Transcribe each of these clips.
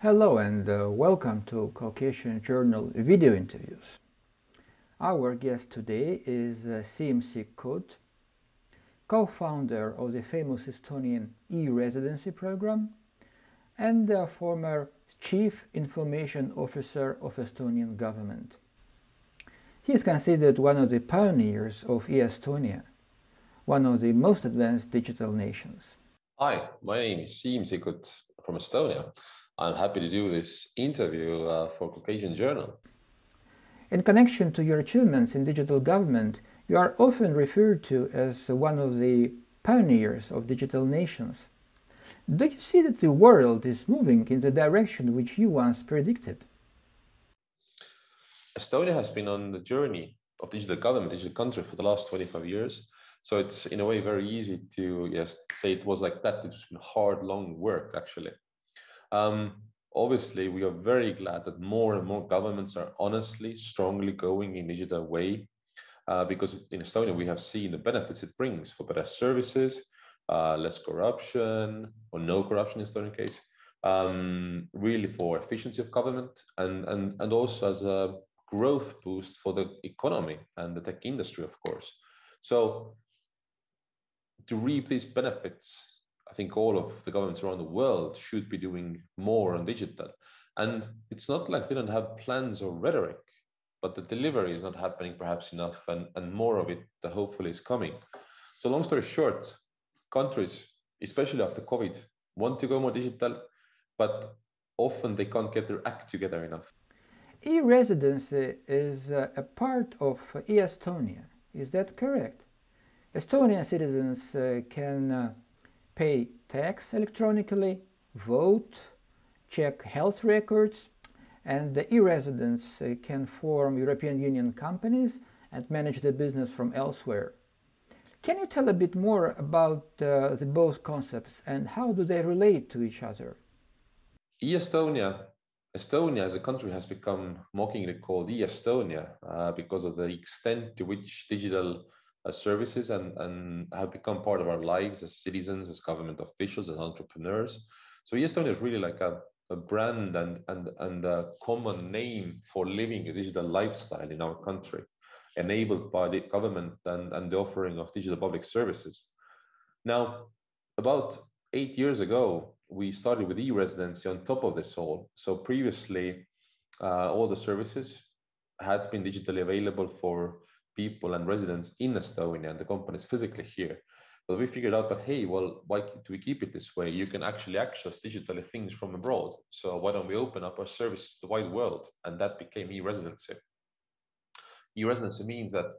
Hello and welcome to Caucasian Journal video interviews. Our guest today is Siim SIKKUT, co-founder of the famous Estonian e-residency program and the former Chief Information Officer of Estonian government. He is considered one of the pioneers of e-Estonia, one of the most advanced digital nations. Hi, my name is Siim SIKKUT from Estonia. I'm happy to do this interview for Caucasian Journal. In connection to your achievements in digital government, you are often referred to as one of the pioneers of digital nations. Do you see that the world is moving in the direction which you once predicted? Estonia has been on the journey of digital government, digital country for the last 25 years. So it's in a way very easy to say it was like that. It's been hard, long work actually. Obviously, we are very glad that more and more governments are honestly, strongly going in digital way, because in Estonia we have seen the benefits it brings for better services, less corruption or no corruption in Estonian case, really for efficiency of government and also as a growth boost for the economy and the tech industry, of course. So to reap these benefits, I think all of the governments around the world should be doing more on digital. And it's not like they don't have plans or rhetoric, but the delivery is not happening perhaps enough, and more of it hopefully is coming. So long story short, countries, especially after COVID, want to go more digital, but often they can't get their act together enough. E-residency is a part of e-Estonia. Is that correct? Estonian citizens can pay tax electronically, vote, check health records, and the e-residents can form European Union companies and manage their business from elsewhere. Can you tell a bit more about the both concepts and how do they relate to each other? E-Estonia, Estonia as a country has become mockingly called e-Estonia because of the extent to which digital services and have become part of our lives as citizens, as government officials, as entrepreneurs. So e-Estonia is really like a brand and a common name for living a digital lifestyle in our country, enabled by the government and the offering of digital public services. Now, about 8 years ago, we started with e-residency on top of this all. So previously, all the services had been digitally available for people and residents in Estonia and the companies physically here. But we figured out that, hey, well, why do we keep it this way? You can actually access digitally things from abroad. So why don't we open up our service to the wide world? And that became e-residency. E-residency means that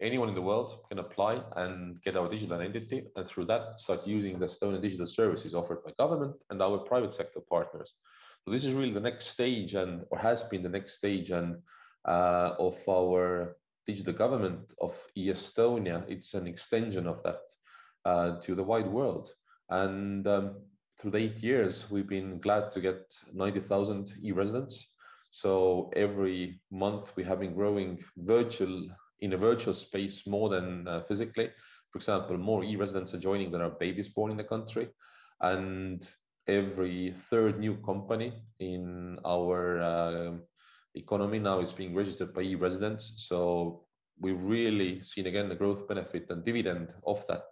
anyone in the world can apply and get our digital identity, and through that start using the Estonian digital services offered by government and our private sector partners. So this is really the next stage, or has been the next stage, of our digital government of e-Estonia. It's an extension of that to the wide world. And through the 8 years, we've been glad to get 90,000 e-residents. So every month we have been growing in a virtual space more than physically. For example, more e-residents are joining than are babies born in the country. And every third new company in our economy now is being registered by e-residents. So we've really seen again the growth benefit and dividend of that.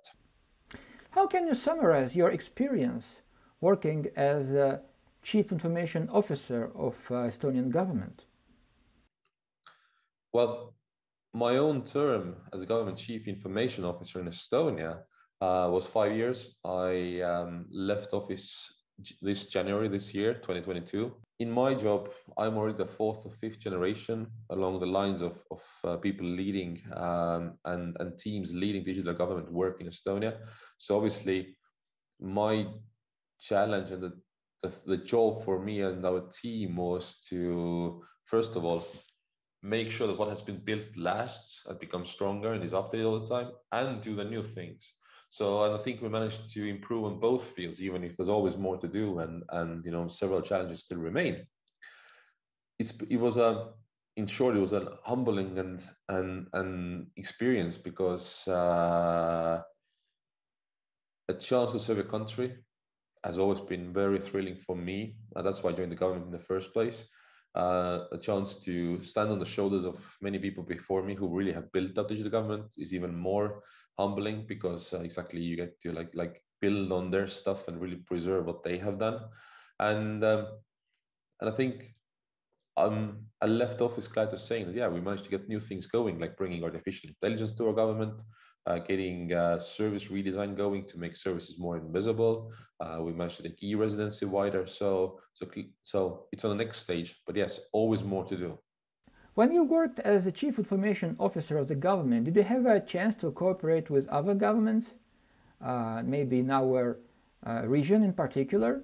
How can you summarize your experience working as a Chief Information Officer of Estonian government? Well, my own term as a government Chief Information Officer in Estonia was 5 years. I left office this January this year, 2022. In my job, I'm already the 4th or 5th generation along the lines of people leading and teams leading digital government work in Estonia. So obviously, my challenge and the job for me and our team was to, first of all, make sure that what has been built lasts and becomes stronger and is updated all the time, and do the new things. So I think we managed to improve on both fields, even if there's always more to do and several challenges still remain. It was in short, it was a humbling and experience because a chance to serve a country has always been very thrilling for me, and that's why I joined the government in the first place. A chance to stand on the shoulders of many people before me who really have built up digital government is even more humbling, because exactly you get to like build on their stuff and really preserve what they have done. And I think I left office glad to saying that, yeah, we managed to get new things going, like bringing artificial intelligence to our government, getting service redesign going to make services more invisible. We managed to make e-residency wider. So it's on the next stage, but yes, always more to do. When you worked as the Chief Information Officer of the government, did you have a chance to cooperate with other governments, maybe in our region in particular?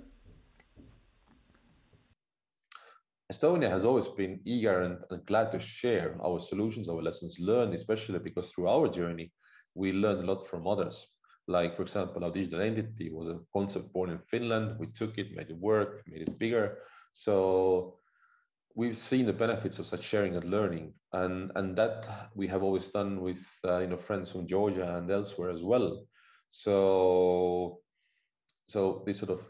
Estonia has always been eager and glad to share our solutions, our lessons learned, especially because through our journey, we learned a lot from others. Like, for example, our digital entity was a concept born in Finland. We took it, made it work, made it bigger. So we've seen the benefits of such sharing and learning, and that we have always done with friends from Georgia and elsewhere as well. So this sort of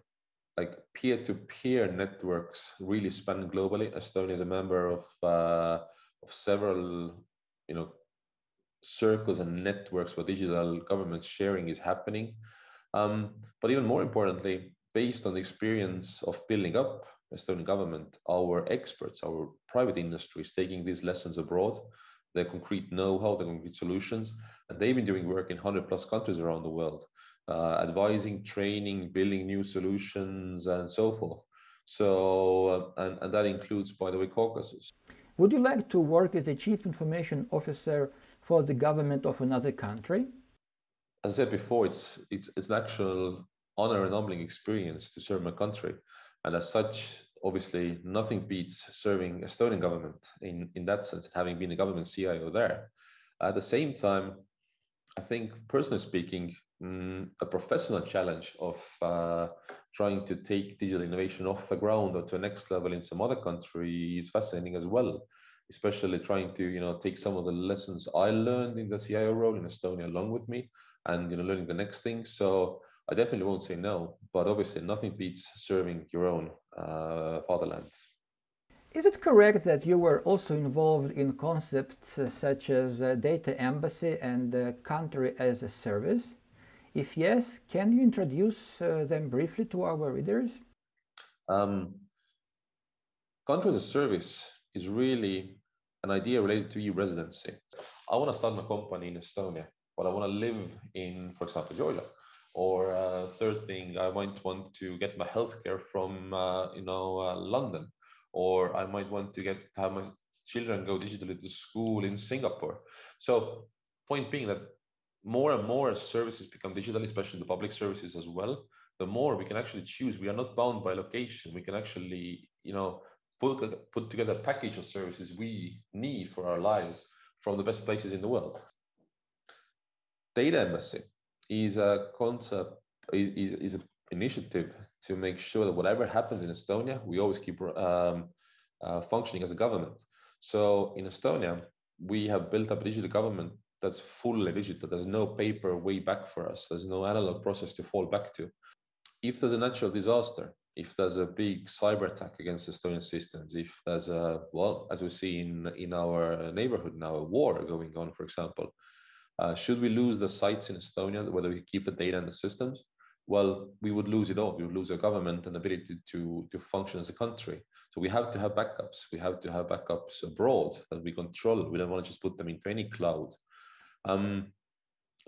like peer-to-peer networks really span globally. Estonia is a member of several circles and networks where digital government sharing is happening. But even more importantly, based on the experience of building up Estonian government, our experts, our private industry is taking these lessons abroad, their concrete know-how, the concrete solutions, and they've been doing work in 100+ countries around the world, advising, training, building new solutions, and so forth. So, and that includes, by the way, Caucasus. Would you like to work as a Chief Information Officer for the government of another country? As I said before, it's an actual honor and humbling experience to serve my country. And as such, obviously, nothing beats serving Estonian government in that sense, having been a government CIO there. At the same time, I think, personally speaking, a professional challenge of trying to take digital innovation off the ground or to a next level in some other country is fascinating as well, especially trying to take some of the lessons I learned in the CIO role in Estonia along with me, and learning the next thing. So I definitely won't say no, but obviously nothing beats serving your own fatherland. Is it correct that you were also involved in concepts such as data embassy and country as a service? If yes, can you introduce them briefly to our readers? Country as a service is really an idea related to e-residency. I want to start my company in Estonia, but I want to live in, for example, Georgia. Or third thing, I might want to get my healthcare from London, or I might want to have my children go digitally to school in Singapore. So point being that more and more services become digital, especially the public services as well, the more we can actually choose. We are not bound by location. We can actually put together a package of services we need for our lives from the best places in the world. Data embassy is a concept, is an initiative to make sure that whatever happens in Estonia, we always keep functioning as a government. So in Estonia, we have built up a digital government that's fully digital. There's no paper way back for us. There's no analog process to fall back to. If there's a natural disaster, if there's a big cyber attack against Estonian systems, if there's as we see in our neighborhood now, a war going on, for example, should we lose the sites in Estonia, whether we keep the data and the systems? Well, we would lose it all. We would lose our government and ability to function as a country. So we have to have backups. We have to have backups abroad that we control. We don't want to just put them into any cloud.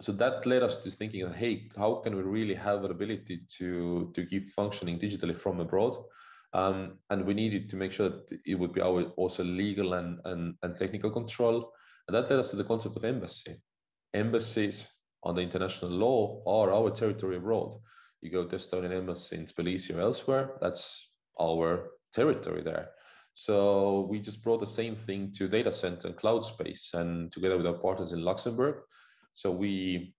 So that led us to thinking, hey, how can we really have an ability to keep functioning digitally from abroad? And we needed to make sure that it would be our also legal and technical control. And that led us to the concept of embassy. Embassies on the international law are our territory abroad. You go to Estonian embassy in Tbilisi or elsewhere, that's our territory there. So we just brought the same thing to data center and cloud space, and together with our partners in Luxembourg. So we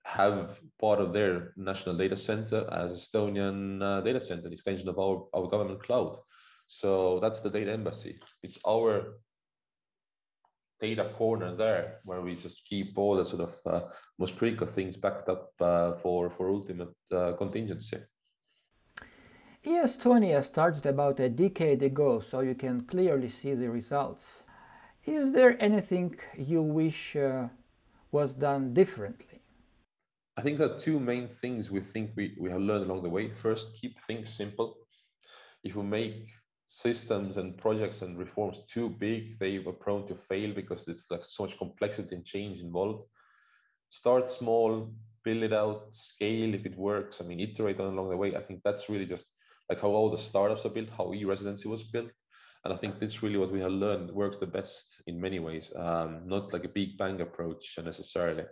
have part of their national data center as Estonian data center, an extension of our government cloud. So that's the data embassy. It's our data corner there where we just keep all the sort of most critical things backed up for ultimate contingency. Estonia started about a decade ago, so you can clearly see the results. Is there anything you wish was done differently? I think there are two main things we think we have learned along the way. First, keep things simple. If we make systems and projects and reforms too big, they were prone to fail because it's like so much complexity and change involved. Start small, build it out, scale if it works. I mean, iterate on along the way. I think that's really just like how all the startups are built, how e-residency was built. And I think that's really what we have learned works the best in many ways, not like a big bang approach necessarily.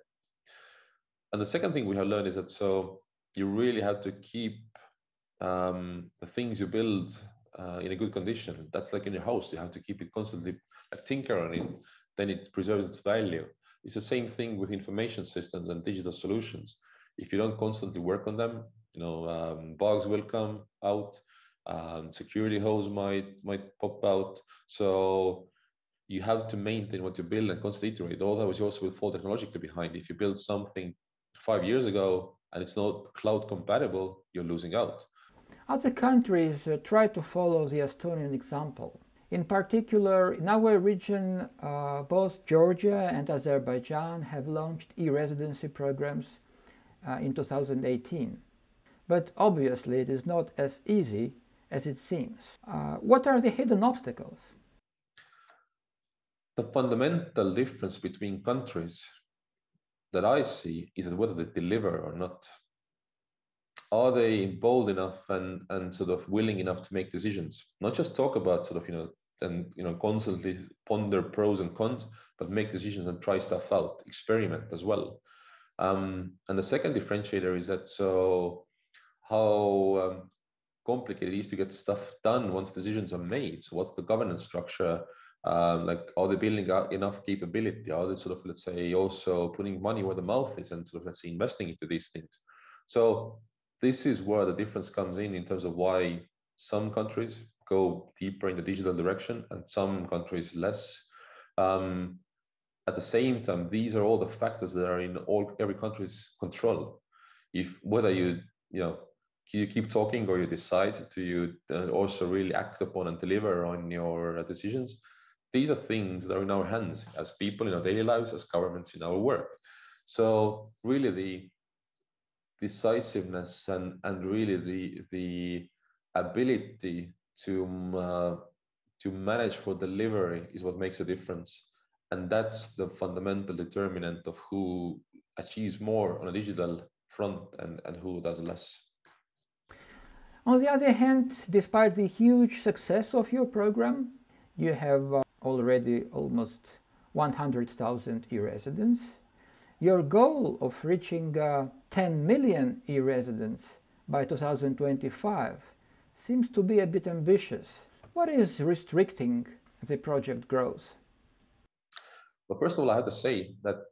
And the second thing we have learned is that so you really have to keep the things you build in a good condition. That's like in your house, you have to keep it constantly, like tinker on it, then it preserves its value. It's the same thing with information systems and digital solutions. If you don't constantly work on them, bugs will come out, security holes might pop out. So you have to maintain what you build and constantly iterate. Otherwise, you also will fall technologically behind. If you build something 5 years ago and it's not cloud compatible, you're losing out. Other countries try to follow the Estonian example. In particular, in our region, both Georgia and Azerbaijan have launched e-residency programs in 2018. But obviously, it is not as easy as it seems. What are the hidden obstacles? The fundamental difference between countries that I see is that whether they deliver or not. Are they bold enough and sort of willing enough to make decisions? Not just talk about sort of, and constantly ponder pros and cons, but make decisions and try stuff out, experiment as well. And the second differentiator is that so how complicated it is to get stuff done once decisions are made. So what's the governance structure? Like, are they building out enough capability? Are they sort of, let's say, also putting money where the mouth is and sort of, let's say, investing into these things? So this is where the difference comes in terms of why some countries go deeper in the digital direction and some countries less. At the same time, these are all the factors that are in every country's control. If whether you keep talking or you decide to also really act upon and deliver on your decisions, these are things that are in our hands as people in our daily lives, as governments in our work. So really the decisiveness and really the ability to manage for delivery is what makes a difference. And that's the fundamental determinant of who achieves more on a digital front and who does less. On the other hand, despite the huge success of your program, you have already almost 100,000 e-residents. Your goal of reaching 10 million e-residents by 2025 seems to be a bit ambitious. What is restricting the project growth? Well, first of all, I have to say that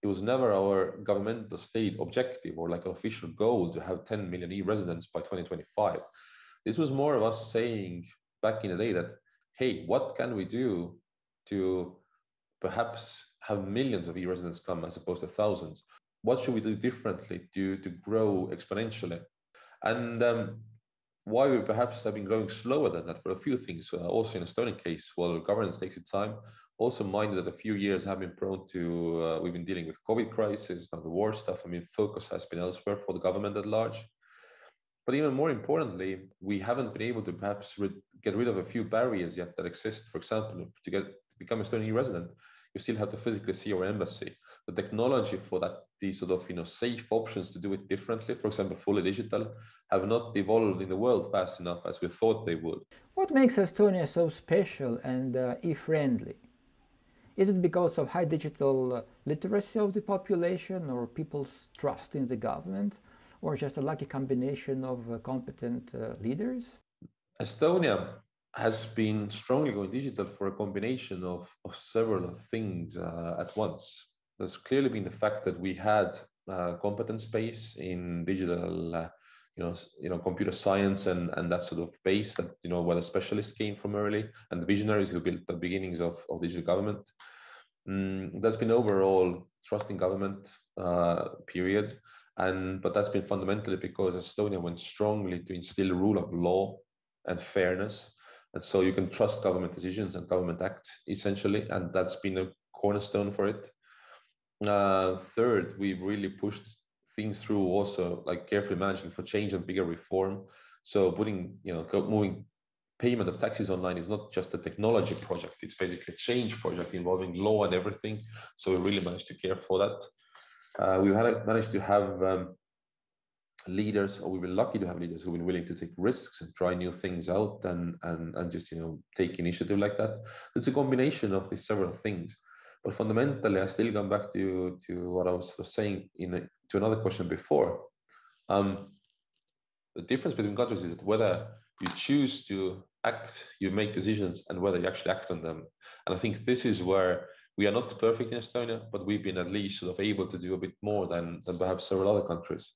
it was never our governmental state objective or like an official goal to have 10 million e-residents by 2025. This was more of us saying back in the day that, hey, what can we do to perhaps have millions of e-residents come as opposed to thousands? What should we do differently to grow exponentially? And why we perhaps have been growing slower than that for a few things. Also in Estonian case, while governance takes its time, also mind that a few years have been prone to, we've been dealing with COVID crisis, now the war stuff. I mean, focus has been elsewhere for the government at large. But even more importantly, we haven't been able to perhaps get rid of a few barriers yet that exist. For example, to become a Estonian resident, you still have to physically see your embassy. The technology for that, these sort of safe options to do it differently, for example, fully digital, have not evolved in the world fast enough as we thought they would. What makes Estonia so special and e-friendly? Is it because of high digital literacy of the population or people's trust in the government, or just a lucky combination of competent leaders? Estonia has been strongly going digital for a combination of several things at once. There's clearly been the fact that we had competence base in digital, computer science and that sort of base that, where the specialists came from early and the visionaries who built the beginnings of digital government. There's been overall trust in government period, but that's been fundamentally because Estonia went strongly to instill rule of law and fairness, and so you can trust government decisions and government acts essentially, and that's been a cornerstone for it. Third, we've really pushed things through also, like carefully managing for change and bigger reform. So moving payment of taxes online is not just a technology project, it's basically a change project involving law and everything. So we really managed to care for that. We managed to have leaders, or we were lucky to have leaders who've been willing to take risks and try new things out and just take initiative like that. It's a combination of these several things. But fundamentally, I still come back to what I was saying to another question before. The difference between countries is that whether you choose to act, you make decisions, and whether you actually act on them. And I think this is where we are not perfect in Estonia, but we've been at least sort of able to do a bit more than perhaps several other countries.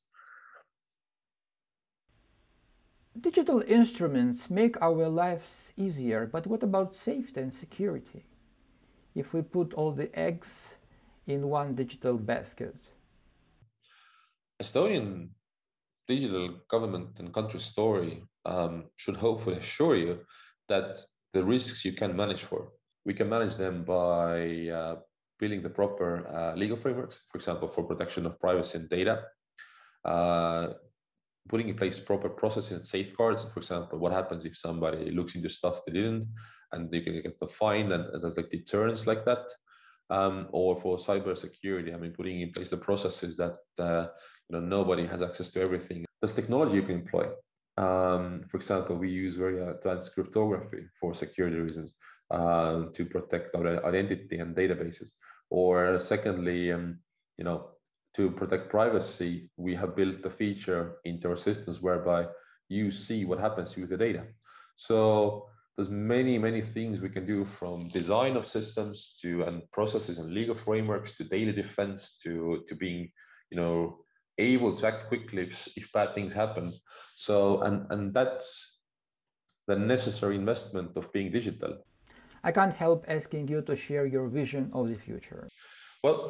Digital instruments make our lives easier, but what about safety and security? If we put all the eggs in one digital basket? Estonian digital government and country story should hopefully assure you that the risks you can manage for. We can manage them by building the proper legal frameworks, for example, for protection of privacy and data, putting in place proper processing and safeguards. For example, what happens if somebody looks into stuff they didn't, and they can get the fine, and there's like deterrence like that. Or for cyber security, putting in place the processes that nobody has access to everything. There's technology you can employ. For example, we use very advanced cryptography for security reasons to protect our identity and databases. Or secondly, to protect privacy, we have built a feature into our systems whereby you see what happens with the data. So there's many things we can do, from design of systems and processes and legal frameworks to data defense to being able to act quickly if bad things happen. So and that's the necessary investment of being digital. I can't help asking you to share your vision of the future. Well,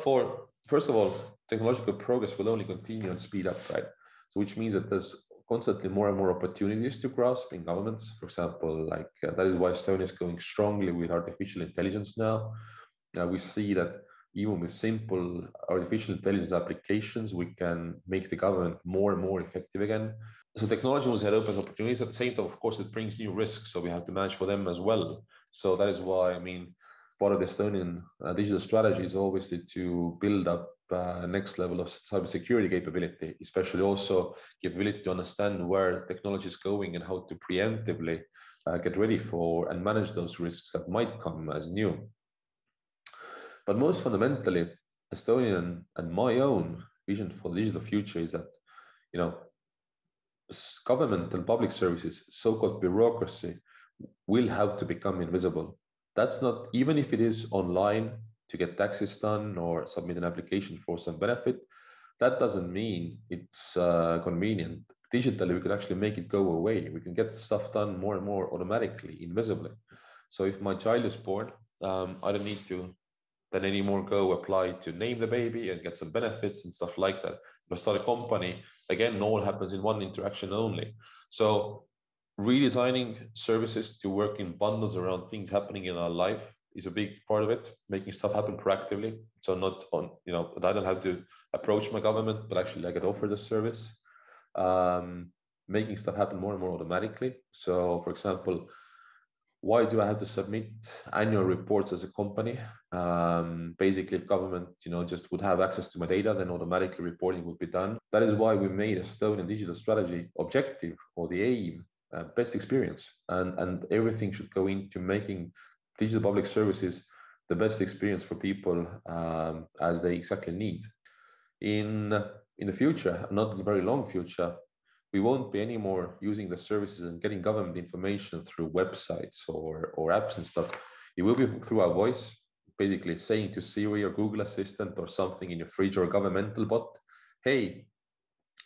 first of all, technological progress will only continue and speed up, right? So which means that there's constantly more and more opportunities to grasp in governments. For example, that is why Estonia is going strongly with artificial intelligence now. We see that even with simple artificial intelligence applications, we can make the government more and more effective again. So technology will have open opportunities. At the same time, of course, it brings new risks, so we have to manage for them as well. So that is why, part of the Estonian digital strategy is obviously to build up next level of cybersecurity capability, especially also capability to understand where technology is going and how to preemptively get ready for and manage those risks that might come as new. But most fundamentally, Estonian and my own vision for the digital future is that, government and public services, so-called bureaucracy, will have to become invisible. That's not, even if it is online to get taxes done or submit an application for some benefit, that doesn't mean it's convenient. Digitally, we could actually make it go away. We can get stuff done more and more automatically, invisibly. So if my child is born, I don't need to then anymore go apply to name the baby and get some benefits and stuff like that. If I start a company, again, all happens in one interaction only. So redesigning services to work in bundles around things happening in our life is a big part of it, making stuff happen proactively. So not on, I don't have to approach my government, but actually I get offered a service. Making stuff happen more and more automatically. So for example, why do I have to submit annual reports as a company? Basically, if government, just would have access to my data, then automatically reporting would be done. That is why we made Estonian digital strategy objective, or the aim, best experience, and everything should go into making digital public services the best experience for people as they exactly need. In the future, not very long future, we won't be anymore using the services and getting government information through websites or apps and stuff. It will be through our voice, basically saying to Siri or Google Assistant or something in your fridge or a governmental bot, hey,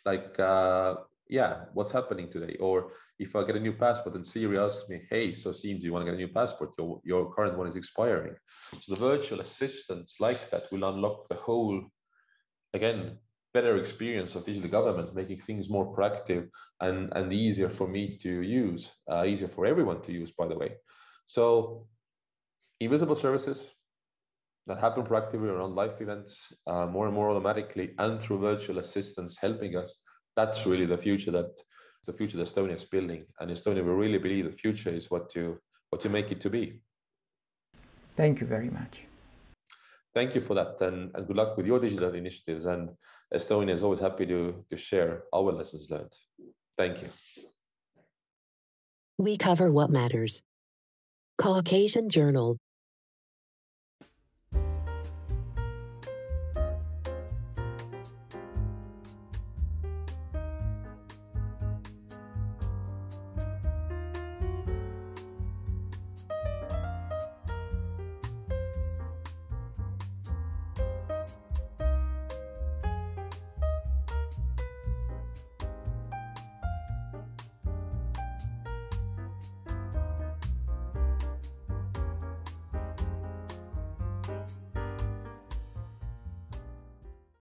what's happening today? Or if I get a new passport and Siri asks me, hey, so Siim, do you want to get a new passport? Your current one is expiring. So the virtual assistants like that will unlock the whole, again, better experience of digital government, making things more proactive and easier for me to use, easier for everyone to use, by the way. So invisible services that happen proactively around life events, more and more automatically, and through virtual assistants helping us. That's really the future that Estonia is building, and Estonia will really believe the future is what you make it to be. Thank you very much. Thank you for that, and good luck with your digital initiatives. And Estonia is always happy to share our lessons learned. Thank you. We cover what matters. Caucasian Journal.